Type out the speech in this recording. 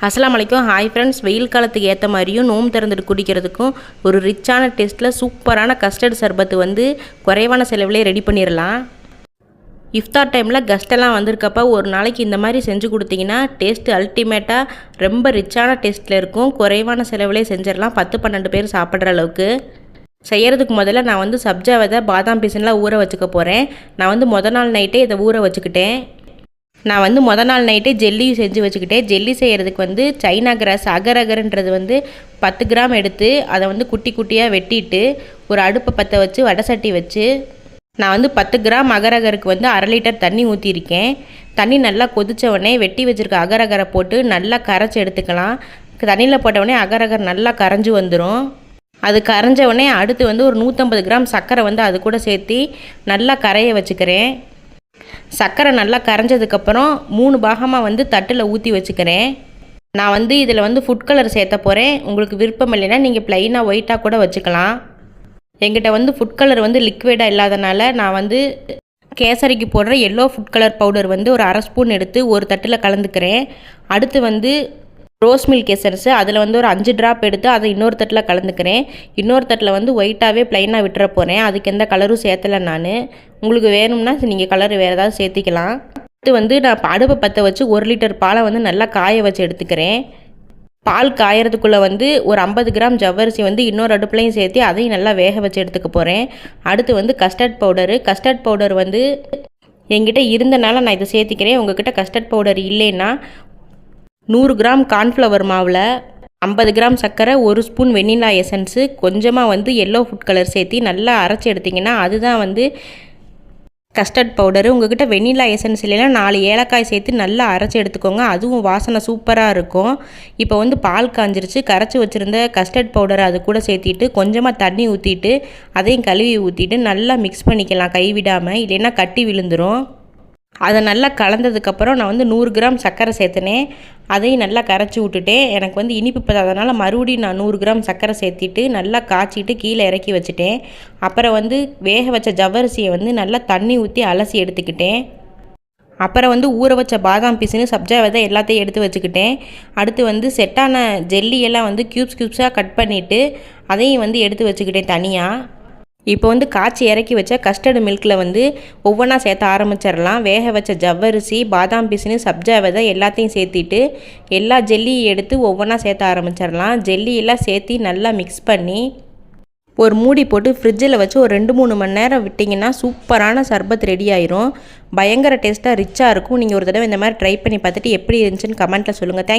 அஸ்ஸலாமு அலைக்கும். Hi friends, வெயில் காலத்துக்கு ஏற்ற மாதிரியும் நோம்பு திறந்துட்டு குடிக்கிறதுக்கும் ஒரு ரிச்சான டேஸ்ட்டில் சூப்பரான கஸ்டர்ட் சர்பத்து வந்து குறைவான செலவிலே ரெடி பண்ணிடலாம். இஃப்தார் டைமில் கெஸ்ட்டெல்லாம் வந்திருக்கப்ப ஒரு நாளைக்கு இந்த மாதிரி செஞ்சு கொடுத்தீங்கன்னா டேஸ்ட்டு அல்டிமேட்டாக ரொம்ப ரிச்சான டேஸ்ட்டில் இருக்கும். குறைவான செலவிலே செஞ்சிடலாம். 10-12 பேர் சாப்பிட்ற அளவுக்கு. செய்கிறதுக்கு முதல்ல நான் வந்து சப்ஜா விதை, பாதாம் பீசன்லாம் ஊற வச்சுக்க போகிறேன். நான் வந்து மொதல் நாள் நைட்டே இதை ஊற வச்சுக்கிட்டேன். நான் வந்து மொதல் நாள் நைட்டே ஜெல்லியும் செஞ்சு வச்சுக்கிட்டேன். ஜெல்லி செய்கிறதுக்கு வந்து சைனா கிராஸ் அகரகர்ன்றது வந்து 10 கிராம் எடுத்து அதை வந்து குட்டி குட்டியாக வெட்டிட்டு ஒரு அடுப்பை பற்ற வச்சு வடை சட்டி வச்சு நான் வந்து 10 கிராம் அகரகருக்கு வந்து 1/2 லிட்டர் தண்ணி ஊற்றிருக்கேன். தண்ணி நல்லா கொதித்த உடனே வெட்டி வச்சுருக்க அகரகரை போட்டு நல்லா கரைச்சி எடுத்துக்கலாம். தண்ணியில் போட்ட உடனே அகரகர் நல்லா கரைஞ்சி வந்துடும். அது கரைஞ்ச உடனே அடுத்து வந்து ஒரு 150 கிராம் சர்க்கரை வந்து அது கூட சேர்த்து நல்லா கரைய வச்சுக்கிறேன். சர்க்கரை நல்லா கரைஞ்சதுக்கப்புறம் 3 பாகமாக வந்து தட்டில் ஊற்றி வச்சுக்கிறேன். நான் வந்து இதில் வந்து ஃபுட் கலர் சேர்த்த போகிறேன். உங்களுக்கு விருப்பம் இல்லைன்னா நீங்கள் ப்ளைனாக ஒயிட்டாக கூட வச்சுக்கலாம். எங்கிட்ட வந்து ஃபுட் கலர் வந்து லிக்விடாக இல்லாதனால நான் வந்து கேசரிக்கு போடுற எல்லோ ஃபுட் கலர் பவுடர் வந்து ஒரு 1/2 ஸ்பூன் எடுத்து ஒரு தட்டில் கலந்துக்கிறேன். அடுத்து வந்து ரோஸ் மில்க் எசன்ஸு அதில் வந்து ஒரு 5 ட்ராப் எடுத்து அதை இன்னொரு தட்டில் கலந்துக்கிறேன். இன்னொரு தட்டில் வந்து ஒயிட்டாகவே ப்ளைனாக விட்டுற போகிறேன். அதுக்கு எந்த கலரும் சேர்த்தலை நான். உங்களுக்கு வேணும்னா நீங்கள் கலர் வேறு ஏதாவது சேர்த்திக்கலாம். அடுத்து வந்து நான் அடுப்பை பற்ற வச்சு 1 லிட்டர் பாலை வந்து நல்லா காய வச்சு எடுத்துக்கிறேன். பால் காயறதுக்குள்ளே வந்து ஒரு 50 கிராம் ஜவ்வரிசி வந்து இன்னொரு அடுப்புலையும் சேர்த்து அதையும் நல்லா வேக வச்சு எடுத்துக்க போகிறேன். அடுத்து வந்து கஸ்டர்ட் பவுடர் வந்து என்கிட்ட இருந்தனால நான் இதை சேர்த்திக்கிறேன். உங்கள்கிட்ட கஸ்டர்ட் பவுடர் இல்லைன்னா 100 கிராம் கார்ன்ஃப்ளவர் மாவில் 50 கிராம் சர்க்கரை, 1 ஸ்பூன் வெண்ணிலா எசன்ஸு, கொஞ்சமாக வந்து எல்லோ ஃபுட் கலர் சேர்த்து நல்லா அரைச்சி எடுத்திங்கன்னா அதுதான் வந்து கஸ்டர்ட் பவுடரு. உங்கள்கிட்ட வெண்ணிலா எசன்ஸ் இல்லைன்னா 4 ஏலக்காய் சேர்த்து நல்லா அரைச்சி எடுத்துக்கோங்க. அதுவும் வாசனை சூப்பராக இருக்கும். இப்போ வந்து பால் காஞ்சிருச்சு. கரைச்சி வச்சுருந்த கஸ்டர்ட் பவுடரை அது கூட சேர்த்திட்டு கொஞ்சமாக தண்ணி ஊற்றிட்டு அதையும் கழுவி ஊற்றிட்டு நல்லா மிக்ஸ் பண்ணிக்கலாம் கைவிடாமல், இல்லைன்னா கட்டி விழுந்துடும். அதை நல்லா கலந்ததுக்கப்புறம் நான் வந்து 100 கிராம் சர்க்கரை சேர்த்துனேன். அதையும் நல்லா கரைச்சி விட்டுட்டேன். எனக்கு வந்து இனிப்பு பதாதனால மறுபடியும் நான் 100 கிராம் சர்க்கரை சேர்த்திட்டு நல்லா காய்ச்சிட்டு கீழே இறக்கி வச்சுட்டேன். அப்புறம் வந்து வேக வச்ச ஜவ்வரிசியை வந்து நல்லா தண்ணி ஊற்றி அலசி எடுத்துக்கிட்டேன். அப்புறம் வந்து ஊற வச்ச பாதாம் பீஸுன்னு சப்ஜா விதை எல்லாத்தையும் எடுத்து வச்சுக்கிட்டேன். அடுத்து வந்து செட்டான ஜெல்லியெல்லாம் வந்து க்யூப்ஸாக கட் பண்ணிவிட்டு அதையும் வந்து எடுத்து வச்சுக்கிட்டேன் தனியாக. இப்போ வந்து காய்ச்சி இறக்கி வச்ச கஸ்டர்டு மில்கில் வந்து ஒவ்வொன்றா சேர்த்த ஆரம்பிச்சிடலாம். வேக வச்ச ஜவ்வரிசி, பாதாம் பீஸுன்னு சப்ஜா விதை எல்லாத்தையும் சேர்த்திட்டு எல்லா ஜெல்லியும் எடுத்து ஒவ்வொன்றா சேர்த்த ஆரம்பிச்சிடலாம். ஜெல்லியெல்லாம் சேர்த்து நல்லா மிக்ஸ் பண்ணி ஒரு மூடி போட்டு ஃப்ரிட்ஜில் வச்சு ஒரு 2-3 மணி நேரம் விட்டிங்கன்னா சூப்பரான சர்பத் ரெடி ஆயிரும். பயங்கர டேஸ்ட்டாக ரிச்சாக இருக்கும். நீங்கள் ஒரு தடவை இந்த மாதிரி ட்ரை பண்ணி பார்த்துட்டு எப்படி இருந்துச்சுன்னு கமெண்ட்டில் சொல்லுங்கள்.